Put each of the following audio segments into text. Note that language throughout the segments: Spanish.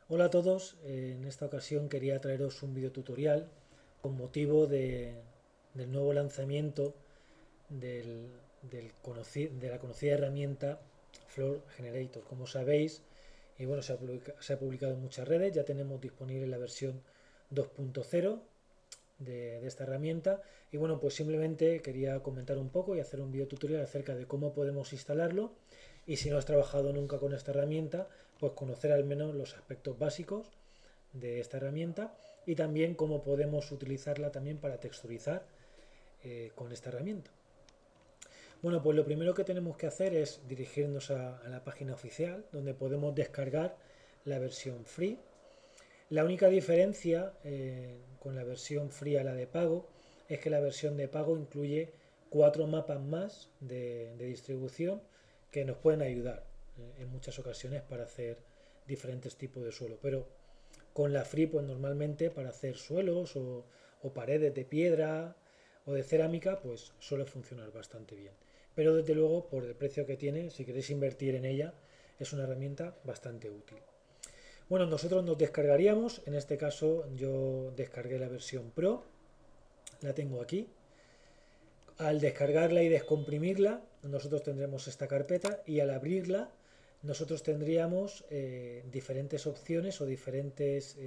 Hola a todos, en esta ocasión quería traeros un video tutorial con motivo del nuevo lanzamiento de la conocida herramienta Floor Generator. Como sabéis, y bueno, se ha publicado en muchas redes, ya tenemos disponible la versión 2.0 de esta herramienta y bueno, pues simplemente quería comentar un poco y hacer un video tutorial acerca de cómo podemos instalarlo y si no has trabajado nunca con esta herramienta, pues conocer al menos los aspectos básicos de esta herramienta y también cómo podemos utilizarla también para texturizar con esta herramienta. Bueno, pues lo primero que tenemos que hacer es dirigirnos a la página oficial donde podemos descargar la versión free. La única diferencia con la versión free a la de pago es que la versión de pago incluye 4 mapas más de distribución que nos pueden ayudar en muchas ocasiones para hacer diferentes tipos de suelo. Pero con la free, pues normalmente para hacer suelos o paredes de piedra o de cerámica, pues suele funcionar bastante bien. Pero desde luego, por el precio que tiene, si queréis invertir en ella, es una herramienta bastante útil. Bueno, nosotros nos descargaríamos, en este caso yo descargué la versión Pro, la tengo aquí. Al descargarla y descomprimirla, nosotros tendremos esta carpeta y al abrirla, nosotros tendríamos diferentes opciones o diferentes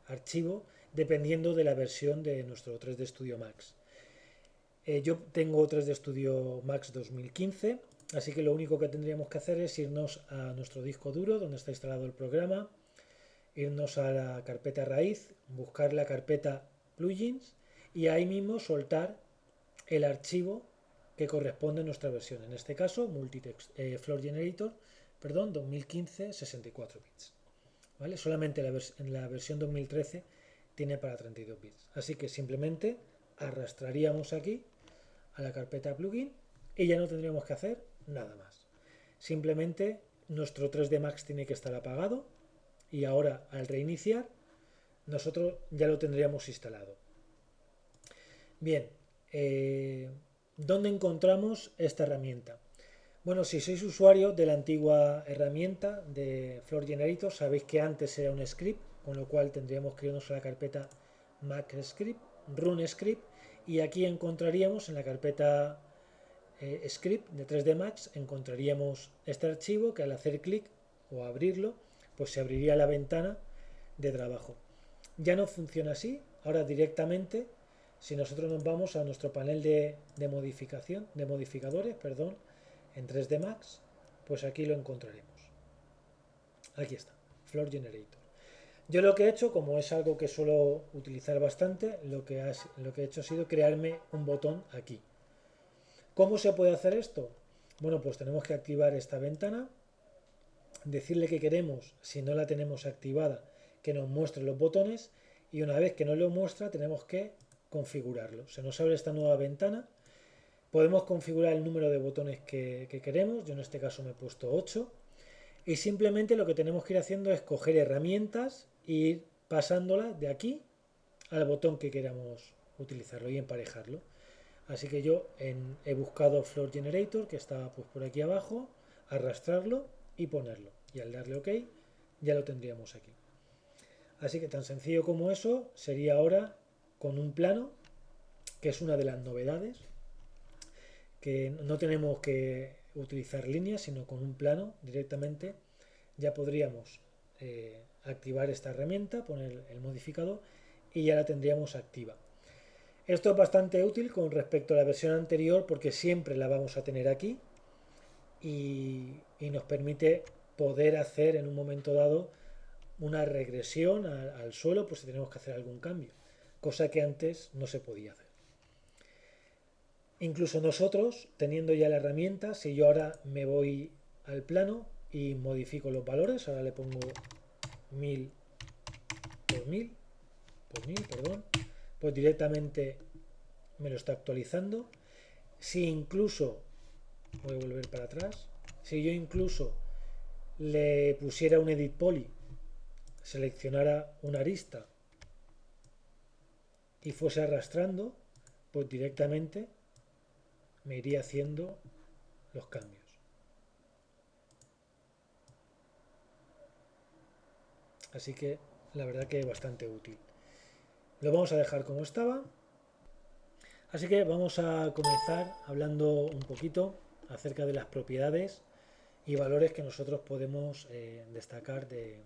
archivos dependiendo de la versión de nuestro 3D Studio Max. Yo tengo 3D Studio Max 2015, así que lo único que tendríamos que hacer es irnos a nuestro disco duro donde está instalado el programa, irnos a la carpeta raíz, buscar la carpeta plugins y ahí mismo soltar el archivo que corresponde a nuestra versión. En este caso, Floor Generator, perdón, 2015 64 bits. ¿Vale? Solamente en la versión 2013 tiene para 32 bits. Así que simplemente arrastraríamos aquí a la carpeta plugin y ya no tendríamos que hacer nada más. Simplemente nuestro 3D Max tiene que estar apagado y ahora al reiniciar nosotros ya lo tendríamos instalado. Bien, ¿dónde encontramos esta herramienta? Bueno, si sois usuario de la antigua herramienta de Floor Generator, sabéis que antes era un script, con lo cual tendríamos que irnos a la carpeta MacScript, RunScript, y aquí encontraríamos en la carpeta script de 3D Max, encontraríamos este archivo que al hacer clic o abrirlo, pues se abriría la ventana de trabajo. Ya no funciona así, ahora directamente, si nosotros nos vamos a nuestro panel de modificación, de modificadores, perdón, en 3D Max, pues aquí lo encontraremos. Aquí está, Floor Generator. Yo lo que he hecho, como es algo que suelo utilizar bastante, lo que he hecho ha sido crearme un botón aquí. ¿Cómo se puede hacer esto? Bueno, pues tenemos que activar esta ventana, decirle que queremos, si no la tenemos activada, que nos muestre los botones y una vez que nos lo muestra tenemos que configurarlo. Se nos abre esta nueva ventana, podemos configurar el número de botones que queremos, yo en este caso me he puesto 8 y simplemente lo que tenemos que ir haciendo es coger herramientas e ir pasándolas de aquí al botón que queramos utilizarlo y emparejarlo. Así que yo he buscado Floor Generator, que está pues por aquí abajo, arrastrarlo y ponerlo. Y al darle OK ya lo tendríamos aquí. Así que tan sencillo como eso sería ahora con un plano, que es una de las novedades, que no tenemos que utilizar líneas, sino con un plano directamente ya podríamos activar esta herramienta, poner el modificador y ya la tendríamos activa. Esto es bastante útil con respecto a la versión anterior porque siempre la vamos a tener aquí y nos permite poder hacer en un momento dado una regresión al suelo pues si tenemos que hacer algún cambio, cosa que antes no se podía hacer. Incluso nosotros, teniendo ya la herramienta, si yo ahora me voy al plano y modifico los valores, ahora le pongo 1000 por 1000 por 1000, perdón, pues directamente me lo está actualizando. Si incluso, voy a volver para atrás, si yo incluso le pusiera un edit poly, seleccionara una arista y fuese arrastrando, pues directamente me iría haciendo los cambios. Así que la verdad que es bastante útil. Lo vamos a dejar como estaba. Así que vamos a comenzar hablando un poquito acerca de las propiedades y valores que nosotros podemos destacar de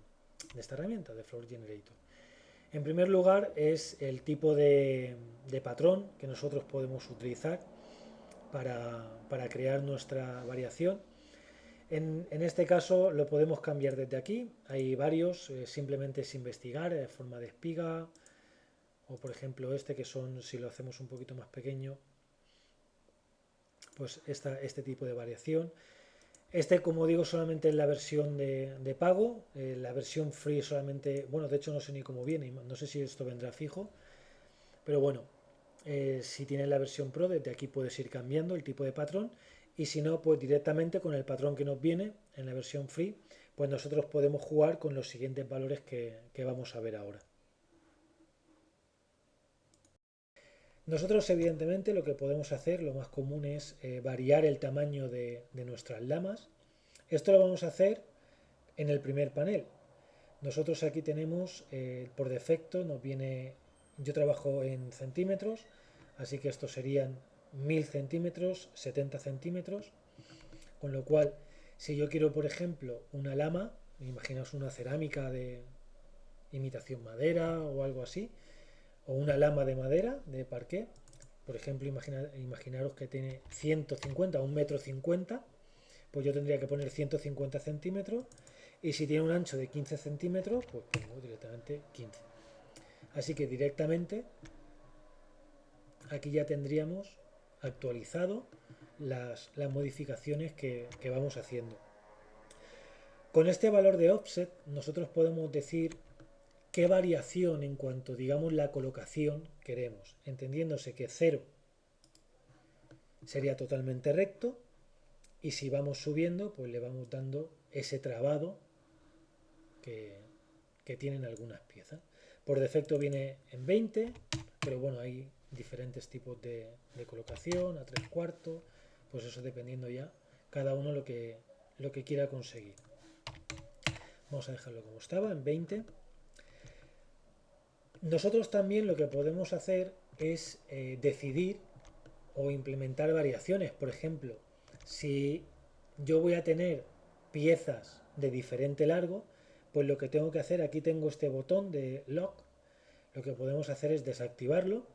esta herramienta, de Floor Generator. En primer lugar es el tipo de patrón que nosotros podemos utilizar para crear nuestra variación. En este caso lo podemos cambiar desde aquí. Hay varios, simplemente es investigar, forma de espiga, o por ejemplo este que son, si lo hacemos un poquito más pequeño, pues este tipo de variación. Este, como digo, solamente es la versión de pago, la versión free solamente, bueno, de hecho no sé ni cómo viene, no sé si esto vendrá fijo, pero bueno, si tienes la versión pro, desde aquí puedes ir cambiando el tipo de patrón y si no, pues directamente con el patrón que nos viene en la versión free, pues nosotros podemos jugar con los siguientes valores que vamos a ver ahora. Nosotros evidentemente lo que podemos hacer, lo más común es variar el tamaño de nuestras lamas. Esto lo vamos a hacer en el primer panel. Nosotros aquí tenemos, por defecto, nos viene, yo trabajo en centímetros, así que estos serían 1000 centímetros, 70 centímetros, con lo cual, si yo quiero, por ejemplo, una lama, imaginaos una cerámica de imitación madera o algo así, o una lama de madera, de parqué, por ejemplo, imaginaros que tiene 150, 1,50 m, pues yo tendría que poner 150 centímetros y si tiene un ancho de 15 centímetros, pues pongo directamente 15. Así que directamente aquí ya tendríamos actualizado las modificaciones que vamos haciendo. Con este valor de offset nosotros podemos decir qué variación en cuanto digamos la colocación queremos, entendiéndose que 0 sería totalmente recto y si vamos subiendo pues le vamos dando ese trabado que, que tienen algunas piezas. Por defecto viene en 20, pero bueno, hay diferentes tipos de colocación, a 3/4, pues eso dependiendo ya cada uno lo que quiera conseguir. Vamos a dejarlo como estaba, en 20. Nosotros también lo que podemos hacer es decidir o implementar variaciones. Por ejemplo, si yo voy a tener piezas de diferente largo, pues lo que tengo que hacer, aquí tengo este botón de lock, lo que podemos hacer es desactivarlo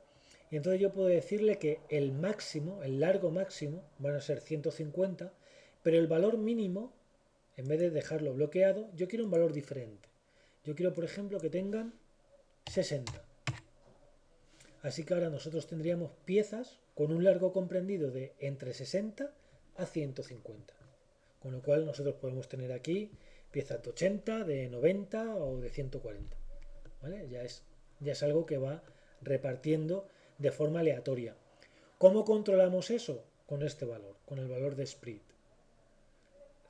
y entonces yo puedo decirle que el máximo, el largo máximo, van a ser 150, pero el valor mínimo, en vez de dejarlo bloqueado, yo quiero un valor diferente. Yo quiero, por ejemplo, que tengan 60. Así que ahora nosotros tendríamos piezas con un largo comprendido de entre 60 a 150. Con lo cual nosotros podemos tener aquí piezas de 80, de 90 o de 140. ¿Vale? Ya es algo que va repartiendo de forma aleatoria. ¿Cómo controlamos eso? Con este valor, con el valor de split.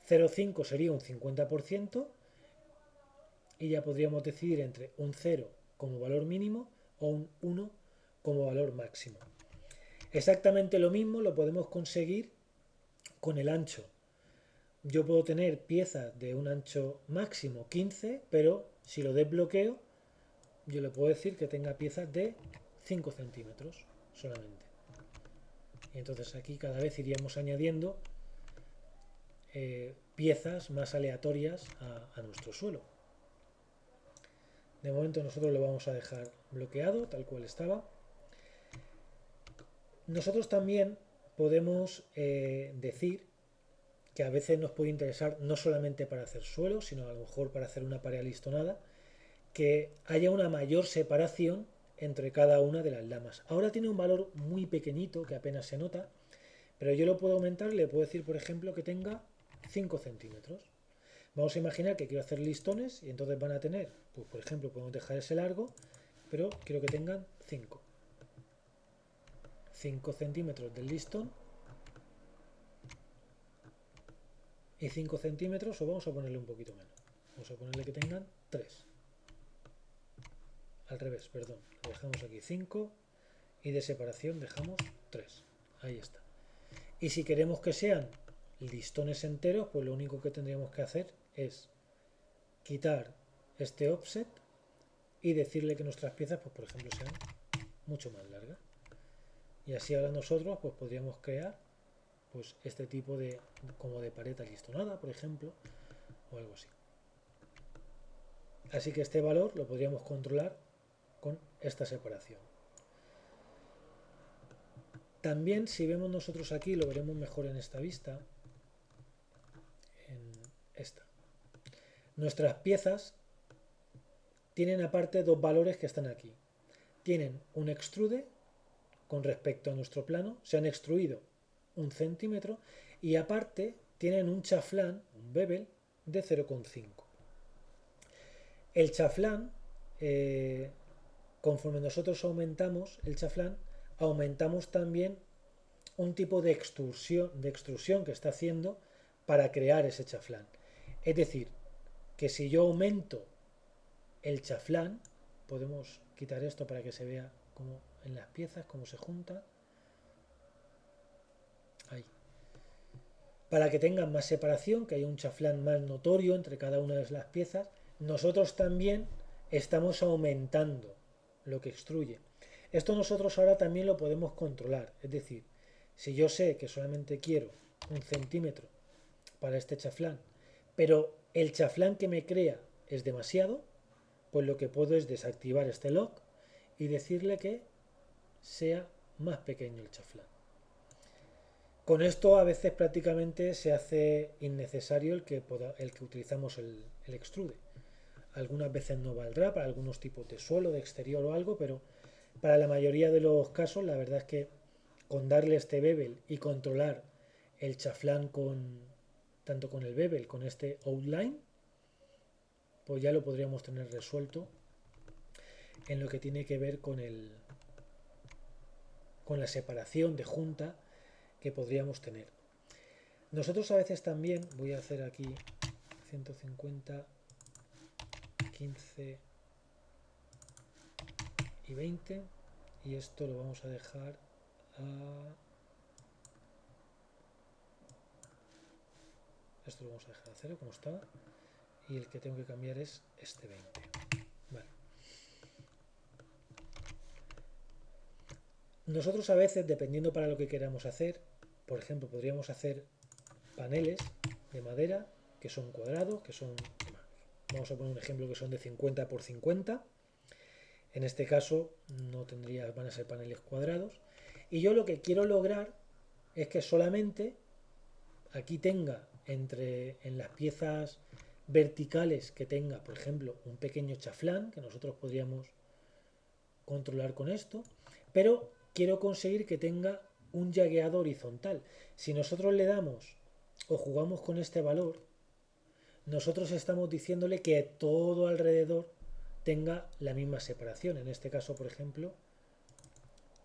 0,5 sería un 50% y ya podríamos decidir entre un 0 como valor mínimo o un 1 como valor máximo. Exactamente lo mismo lo podemos conseguir con el ancho. Yo puedo tener piezas de un ancho máximo 15, pero si lo desbloqueo, yo le puedo decir que tenga piezas de 5 centímetros solamente. Y entonces aquí cada vez iríamos añadiendo piezas más aleatorias a nuestro suelo. De momento nosotros lo vamos a dejar bloqueado tal cual estaba. Nosotros también podemos decir que a veces nos puede interesar no solamente para hacer suelo, sino a lo mejor para hacer una pared alistonada, que haya una mayor separación entre cada una de las lamas. Ahora tiene un valor muy pequeñito que apenas se nota, pero yo lo puedo aumentar y le puedo decir, por ejemplo, que tenga 5 centímetros. Vamos a imaginar que quiero hacer listones y entonces van a tener, pues por ejemplo, podemos dejar ese largo, pero quiero que tengan 5. 5 centímetros del listón y 5 centímetros, o vamos a ponerle un poquito menos. Vamos a ponerle que tengan 3. Al revés, perdón. Lo dejamos aquí 5 y de separación dejamos 3. Ahí está. Y si queremos que sean listones enteros, pues lo único que tendríamos que hacer es quitar este offset y decirle que nuestras piezas, pues por ejemplo, sean mucho más largas. Y así ahora nosotros pues podríamos crear pues este tipo de como de pared alistonada, por ejemplo, o algo así. Así que este valor lo podríamos controlar con esta separación. También si vemos nosotros aquí, lo veremos mejor en esta vista, en esta. Nuestras piezas tienen aparte dos valores que están aquí. Tienen un extrude con respecto a nuestro plano, se han extruido 1 centímetro y aparte tienen un chaflán, un bevel, de 0,5. El chaflán, conforme nosotros aumentamos el chaflán, aumentamos también un tipo de extrusión que está haciendo para crear ese chaflán. Es decir, que si yo aumento el chaflán, podemos quitar esto para que se vea como en las piezas, cómo se junta. Ahí. Para que tengan más separación, que haya un chaflán más notorio entre cada una de las piezas, nosotros también estamos aumentando lo que extruye. Esto nosotros ahora también lo podemos controlar, es decir, si yo sé que solamente quiero 1 centímetro para este chaflán, pero el chaflán que me crea es demasiado, pues lo que puedo es desactivar este lock y decirle que sea más pequeño el chaflán. Con esto a veces prácticamente se hace innecesario el que utilizamos el extrude. Algunas veces no valdrá para algunos tipos de suelo, de exterior o algo, pero para la mayoría de los casos la verdad es que con darle este bevel y controlar el chaflán tanto con el bevel, con este outline, pues ya lo podríamos tener resuelto en lo que tiene que ver con la separación de junta que podríamos tener. Nosotros a veces también, voy a hacer aquí 150, 15 y 20, y esto lo vamos a dejar a... Esto lo vamos a dejar a 0 como estaba, y el que tengo que cambiar es este 20. Vale. Nosotros a veces, dependiendo para lo que queramos hacer, por ejemplo, podríamos hacer paneles de madera que son cuadrados, que son, vamos a poner un ejemplo que son de 50 por 50. En este caso no van a ser paneles cuadrados. Y yo lo que quiero lograr es que solamente aquí tenga en las piezas verticales que tenga, por ejemplo, un pequeño chaflán que nosotros podríamos controlar con esto, pero quiero conseguir que tenga un llagueado horizontal. Si nosotros le damos o jugamos con este valor, nosotros estamos diciéndole que todo alrededor tenga la misma separación. En este caso, por ejemplo,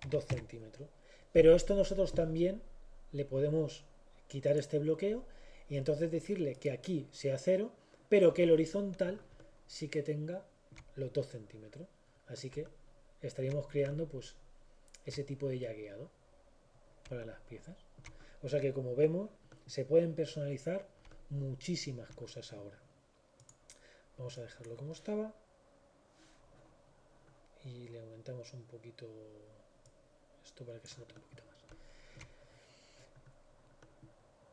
2 centímetros. Pero esto nosotros también le podemos quitar este bloqueo y entonces decirle que aquí sea 0, pero que el horizontal sí que tenga los 2 centímetros. Así que estaríamos creando pues ese tipo de llagueado para las piezas. O sea que como vemos se pueden personalizar muchísimas cosas ahora. Vamos a dejarlo como estaba y le aumentamos un poquito esto para que se note un poquito más.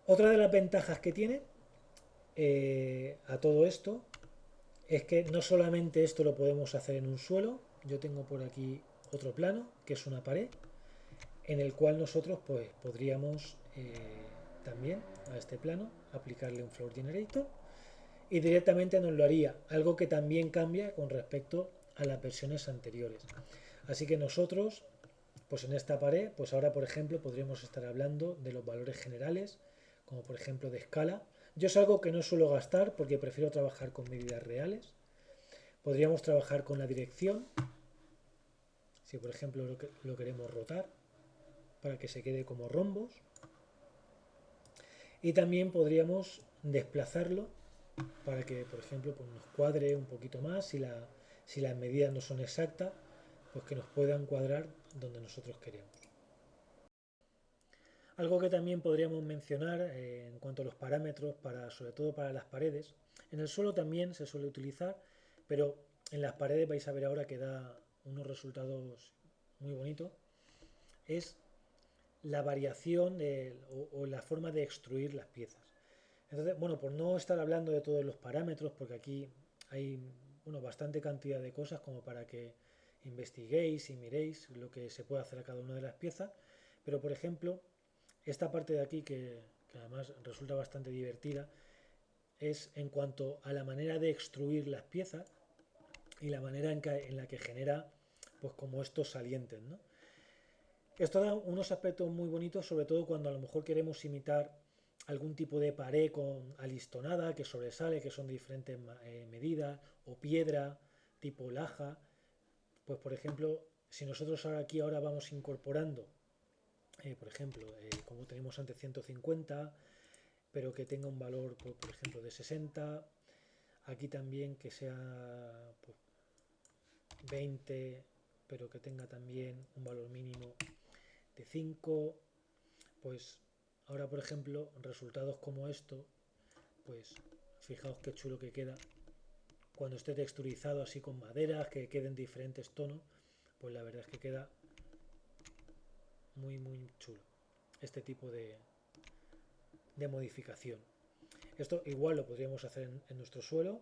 Otra de las ventajas que tiene a todo esto es que no solamente esto lo podemos hacer en un suelo, yo tengo por aquí otro plano que es una pared en el cual nosotros pues podríamos también a este plano aplicarle un floor generator y directamente nos lo haría, algo que también cambia con respecto a las versiones anteriores. Así que nosotros pues en esta pared pues ahora por ejemplo podríamos estar hablando de los valores generales, como por ejemplo de escala. Yo es algo que no suelo gastar porque prefiero trabajar con medidas reales. Podríamos trabajar con la dirección, si por ejemplo lo queremos rotar para que se quede como rombos. Y también podríamos desplazarlo para que por ejemplo pues nos cuadre un poquito más si las medidas no son exactas, pues que nos puedan cuadrar donde nosotros queremos. Algo que también podríamos mencionar en cuanto a los parámetros, sobre todo para las paredes, en el suelo también se suele utilizar, pero en las paredes vais a ver ahora que da unos resultados muy bonitos, es la variación o la forma de extruir las piezas. Entonces, bueno, por no estar hablando de todos los parámetros, porque aquí hay bueno, bastante cantidad de cosas como para que investiguéis y miréis lo que se puede hacer a cada una de las piezas, pero por ejemplo, esta parte de aquí que además resulta bastante divertida, es en cuanto a la manera de extruir las piezas y la manera en la que genera pues como estos salientes, ¿no? Esto da unos aspectos muy bonitos, sobre todo cuando a lo mejor queremos imitar algún tipo de pared con alistonada que sobresale, que son de diferentes medidas, o piedra tipo laja. Pues por ejemplo, si nosotros ahora vamos incorporando, por ejemplo, como tenemos antes 150, pero que tenga un valor, por ejemplo, de 60, aquí también que sea pues, 20, pero que tenga también un valor mínimo de 5, pues ahora por ejemplo resultados como esto, pues fijaos qué chulo que queda cuando esté texturizado así con maderas que queden diferentes tonos, pues la verdad es que queda muy chulo este tipo de modificación. Esto igual lo podríamos hacer en nuestro suelo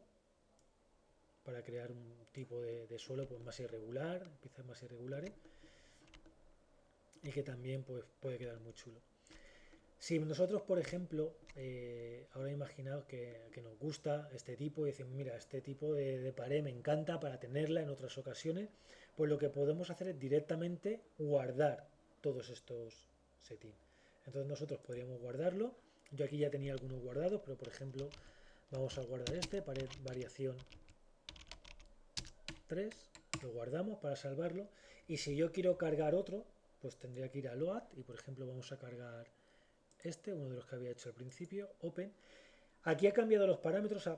para crear un tipo de suelo pues más irregular, piezas más irregulares y que también pues puede quedar muy chulo. Si nosotros, por ejemplo, ahora imaginaos que nos gusta este tipo y decimos, mira, este tipo de pared me encanta para tenerla en otras ocasiones, pues lo que podemos hacer es directamente guardar todos estos settings. Entonces nosotros podríamos guardarlo. Yo aquí ya tenía algunos guardados, pero por ejemplo, vamos a guardar este, pared variación 3, lo guardamos para salvarlo. Y si yo quiero cargar otro, pues tendría que ir a Load y por ejemplo vamos a cargar este, uno de los que había hecho al principio, Open. Aquí ha cambiado los parámetros,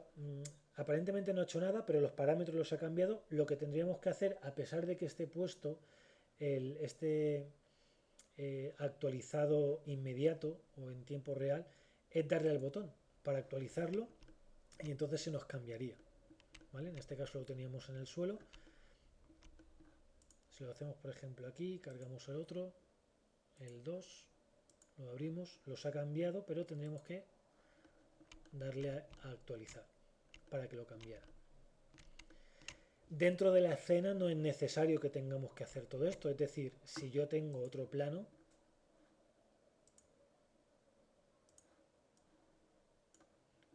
aparentemente no ha hecho nada, pero los parámetros los ha cambiado. Lo que tendríamos que hacer, a pesar de que esté puesto este actualizado inmediato o en tiempo real, es darle al botón para actualizarlo y entonces se nos cambiaría. ¿Vale? En este caso lo teníamos en el suelo. Si lo hacemos, por ejemplo, aquí, cargamos el otro, el 2, lo abrimos, los ha cambiado, pero tendríamos que darle a actualizar para que lo cambiara. Dentro de la escena no es necesario que tengamos que hacer todo esto, es decir, si yo tengo otro plano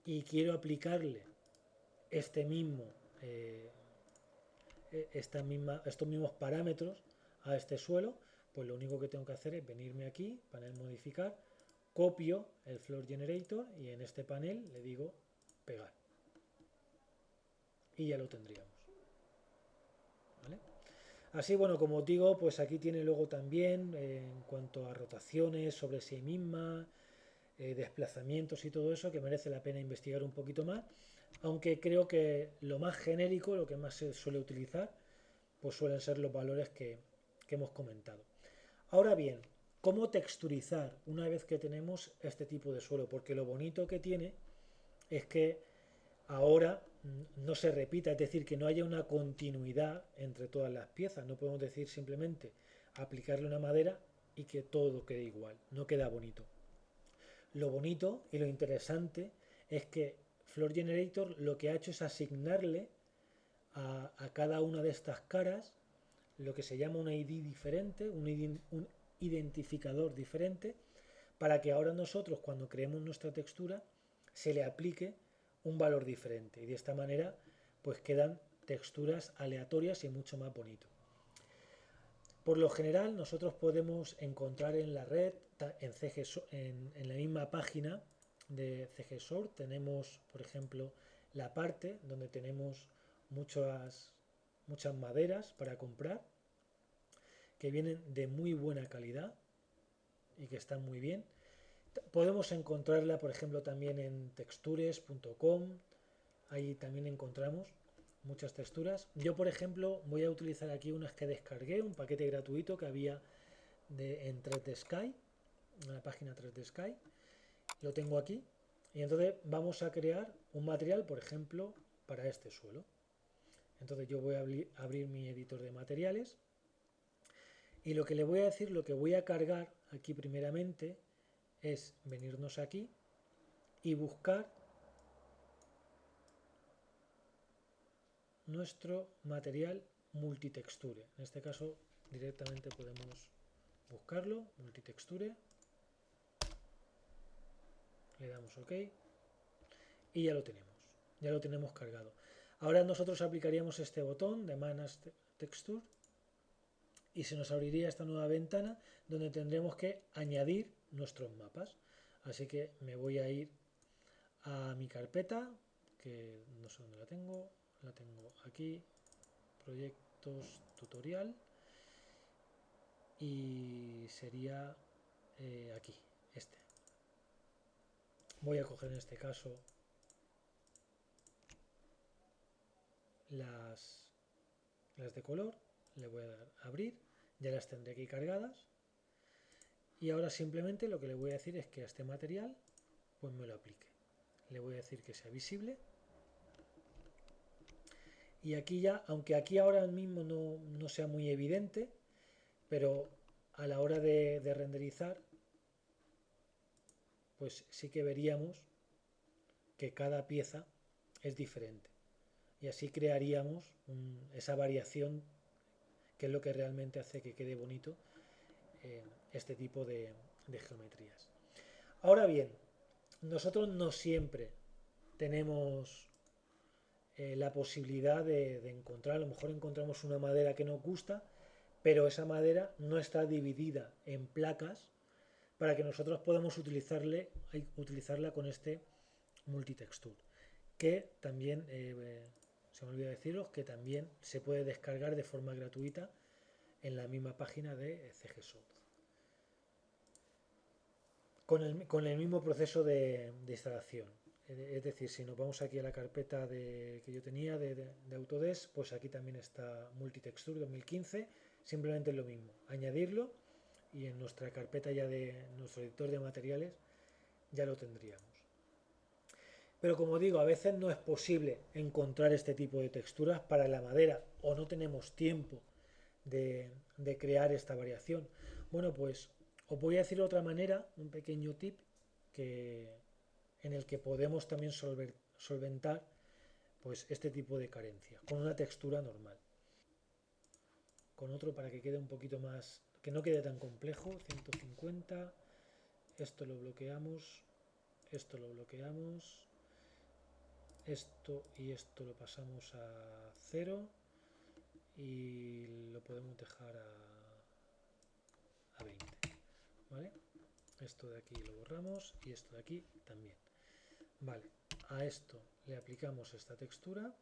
y quiero aplicarle este mismo, eh, estos mismos parámetros a este suelo, pues lo único que tengo que hacer es venirme aquí, panel modificar, copio el floor generator y en este panel le digo pegar y ya lo tendríamos. ¿Vale? Así, bueno, como os digo, pues aquí tiene luego también en cuanto a rotaciones sobre sí misma, desplazamientos y todo eso, que merece la pena investigar un poquito más, aunque creo que lo más genérico, lo que más se suele utilizar, pues suelen ser los valores que hemos comentado. Ahora bien, ¿cómo texturizar una vez que tenemos este tipo de suelo? Porque lo bonito que tiene es que ahora no se repita, es decir, que no haya una continuidad entre todas las piezas. No podemos decir simplemente aplicarle una madera y que todo quede igual, no queda bonito. Lo bonito y lo interesante es que Floor Generator lo que ha hecho es asignarle a cada una de estas caras lo que se llama un ID diferente, un identificador diferente, para que ahora nosotros cuando creemos nuestra textura se le aplique un valor diferente y de esta manera pues quedan texturas aleatorias y mucho más bonito. Por lo general nosotros podemos encontrar en la red, en la misma página de CGSource tenemos por ejemplo la parte donde tenemos muchas maderas para comprar que vienen de muy buena calidad y que están muy bien. Podemos encontrarla, por ejemplo, también en textures.com. Ahí también encontramos muchas texturas. Yo, por ejemplo, voy a utilizar aquí unas que descargué, un paquete gratuito que había en 3D Sky, en la página 3D Sky. Lo tengo aquí. Y entonces vamos a crear un material, por ejemplo, para este suelo. Entonces yo voy a abrir mi editor de materiales y lo que le voy a decir, lo que voy a cargar aquí primeramente es venirnos aquí y buscar nuestro material multitexture. En este caso directamente podemos buscarlo, multitexture, le damos OK y ya lo tenemos cargado. Ahora nosotros aplicaríamos este botón de Manage Texture y se nos abriría esta nueva ventana donde tendremos que añadir nuestros mapas. Así que me voy a ir a mi carpeta, que no sé dónde la tengo aquí, proyectos tutorial, y sería aquí, este. Voy a coger en este caso las de color, le voy a dar a abrir, ya las tendré aquí cargadas, y ahora simplemente lo que le voy a decir es que a este material pues me lo aplique. Le voy a decir que sea visible, y aquí ya, aunque aquí ahora mismo no sea muy evidente, pero a la hora de renderizar pues sí que veríamos que cada pieza es diferente. Y así crearíamos esa variación que es lo que realmente hace que quede bonito este tipo de geometrías. Ahora bien, nosotros no siempre tenemos la posibilidad de encontrar, a lo mejor encontramos una madera que nos gusta, pero esa madera no está dividida en placas para que nosotros podamos utilizarla con este multitexture, que también, se me olvidó deciros, que también se puede descargar de forma gratuita en la misma página de CGSoft. Con el mismo proceso de instalación. Es decir, si nos vamos aquí a la carpeta que yo tenía de Autodesk, pues aquí también está Multitexture 2015, simplemente es lo mismo, añadirlo y en nuestra carpeta ya de nuestro editor de materiales ya lo tendríamos. Pero como digo, a veces no es posible encontrar este tipo de texturas para la madera o no tenemos tiempo de crear esta variación. Bueno, pues os voy a decir otra manera, un pequeño tip en el que podemos también solventar pues este tipo de carencia con una textura normal. Con otro para que quede un poquito más, que no quede tan complejo, 150, esto lo bloqueamos, esto lo bloqueamos, esto y esto lo pasamos a 0 y lo podemos dejar a 20, ¿vale? Esto de aquí lo borramos y esto de aquí también. Vale, a esto le aplicamos esta textura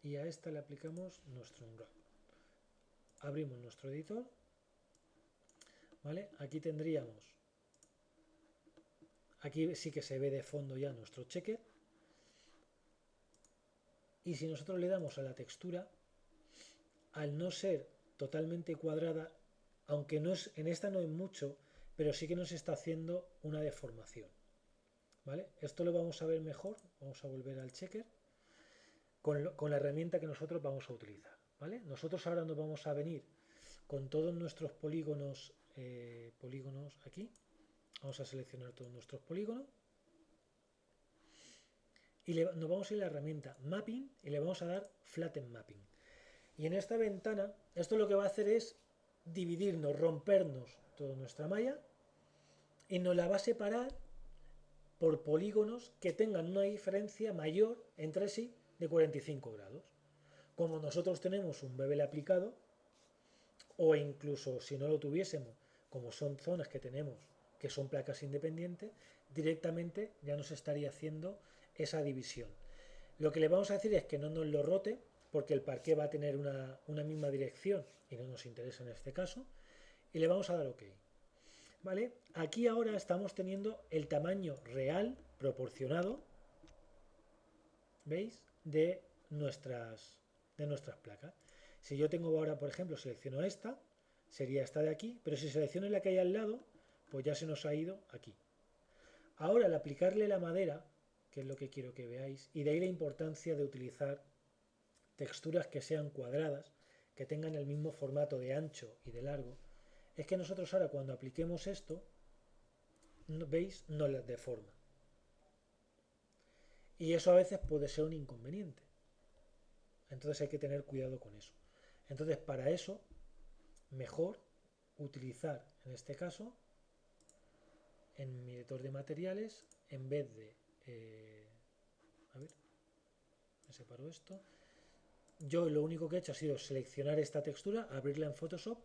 y a esta le aplicamos nuestro unwrap. Abrimos nuestro editor, ¿vale? Aquí tendríamos, aquí sí que se ve de fondo ya nuestro checker, y si nosotros le damos a la textura, al no ser totalmente cuadrada, aunque no es, en esta no es mucho, pero sí que nos está haciendo una deformación, ¿vale? Esto lo vamos a ver mejor, vamos a volver al checker, con la herramienta que nosotros vamos a utilizar, ¿vale? Nosotros ahora nos vamos a venir con todos nuestros polígonos, polígonos aquí, vamos a seleccionar todos nuestros polígonos y nos vamos a ir a la herramienta Mapping y le vamos a dar Flatten Mapping. Y en esta ventana, esto lo que va a hacer es dividirnos, rompernos toda nuestra malla y nos la va a separar por polígonos que tengan una diferencia mayor entre sí de 45 grados. Como nosotros tenemos un bevel aplicado, o incluso si no lo tuviésemos, como son zonas que tenemos que son placas independientes, directamente ya nos estaría haciendo esa división. Lo que le vamos a decir es que no nos lo rote, porque el parqué va a tener una misma dirección y no nos interesa en este caso, y le vamos a dar OK. ¿Vale? Aquí ahora estamos teniendo el tamaño real proporcionado, ¿veis? De nuestras placas. Si yo tengo ahora, por ejemplo, selecciono esta, sería esta de aquí, pero si selecciono la que hay al lado, pues ya se nos ha ido aquí. Ahora, al aplicarle la madera, que es lo que quiero que veáis, y de ahí la importancia de utilizar texturas que sean cuadradas, que tengan el mismo formato de ancho y de largo, es que nosotros ahora cuando apliquemos esto, ¿veis? No las deforma. Y eso a veces puede ser un inconveniente. Entonces hay que tener cuidado con eso. Entonces para eso, mejor utilizar, en este caso, en mi editor de materiales, en vez de... a ver, me separo esto. Yo lo único que he hecho ha sido seleccionar esta textura, abrirla en Photoshop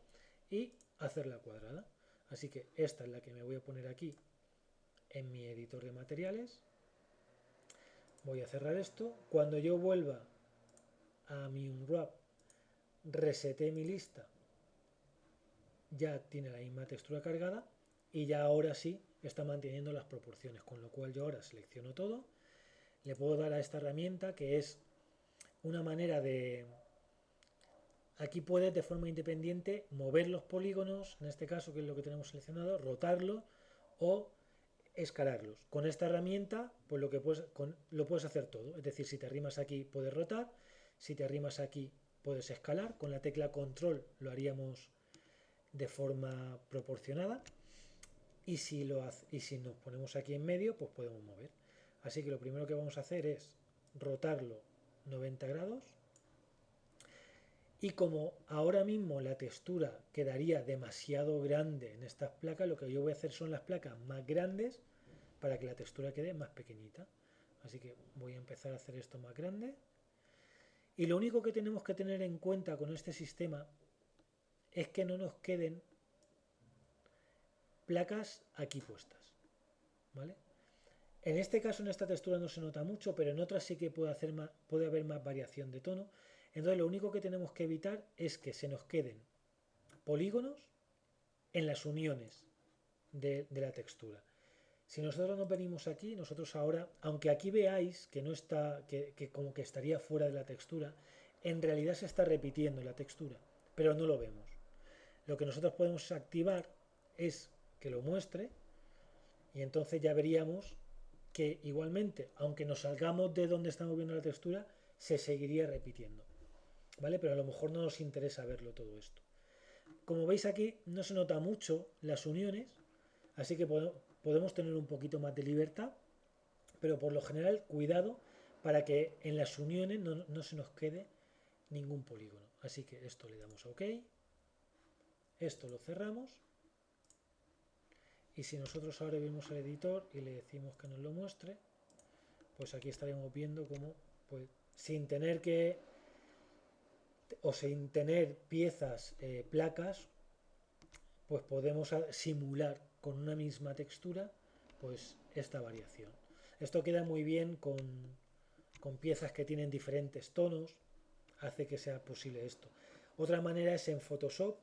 y hacerla cuadrada. Así que esta es la que me voy a poner aquí en mi editor de materiales. Voy a cerrar esto. Cuando yo vuelva a mi Unwrap, reseté mi lista, ya tiene la misma textura cargada y ya ahora sí está manteniendo las proporciones, con lo cual yo ahora selecciono todo, le puedo dar a esta herramienta que es una manera de... Aquí puedes de forma independiente mover los polígonos, en este caso que es lo que tenemos seleccionado, rotarlo o escalarlos. Con esta herramienta pues lo puedes hacer todo, es decir, si te arrimas aquí puedes rotar, si te arrimas aquí puedes escalar, con la tecla control lo haríamos de forma proporcionada y si nos ponemos aquí en medio pues podemos mover. Así que lo primero que vamos a hacer es rotarlo 90 grados y como ahora mismo la textura quedaría demasiado grande en estas placas, lo que yo voy a hacer son las placas más grandes para que la textura quede más pequeñita. Así que voy a empezar a hacer esto más grande. Y lo único que tenemos que tener en cuenta con este sistema es que no nos queden placas aquí puestas, ¿vale? En este caso, en esta textura no se nota mucho, pero en otras sí que puede haber más variación de tono. Entonces lo único que tenemos que evitar es que se nos queden polígonos en las uniones de la textura. Si nosotros nos venimos aquí, nosotros ahora, aunque aquí veáis que no está, que como que estaría fuera de la textura, en realidad se está repitiendo la textura, pero no lo vemos. Lo que nosotros podemos activar es que lo muestre y entonces ya veríamos que igualmente, aunque nos salgamos de donde estamos viendo la textura, se seguiría repitiendo. ¿Vale? Pero a lo mejor no nos interesa verlo todo esto. Como veis aquí, no se nota mucho las uniones, así que podemos tener un poquito más de libertad, pero por lo general, cuidado para que en las uniones no se nos quede ningún polígono. Así que esto le damos a OK, esto lo cerramos, y si nosotros ahora vemos al editor y le decimos que nos lo muestre, pues aquí estaríamos viendo cómo, pues, sin tener que o sin tener piezas, placas, pues podemos simular con una misma textura pues esta variación. Esto queda muy bien con piezas que tienen diferentes tonos, hace que sea posible esto. Otra manera es en Photoshop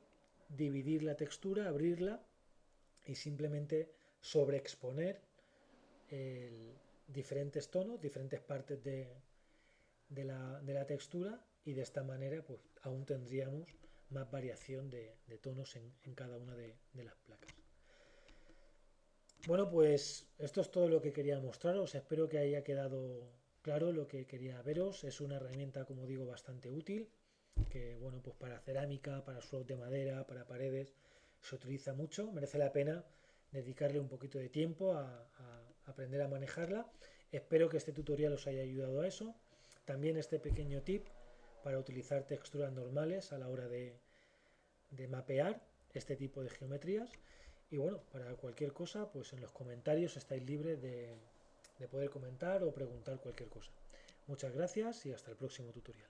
dividir la textura, abrirla y simplemente sobreexponer diferentes tonos, diferentes partes de la textura y de esta manera pues aún tendríamos más variación de tonos en cada una de las placas. Bueno, pues esto es todo lo que quería mostraros. Espero que haya quedado claro lo que quería veros. Es una herramienta, como digo, bastante útil, que bueno, pues para cerámica, para suelos de madera, para paredes, se utiliza mucho. Merece la pena dedicarle un poquito de tiempo a aprender a manejarla. Espero que este tutorial os haya ayudado a eso. También este pequeño tip para utilizar texturas normales a la hora de mapear este tipo de geometrías. Y bueno, para cualquier cosa, pues en los comentarios estáis libres de poder comentar o preguntar cualquier cosa. Muchas gracias y hasta el próximo tutorial.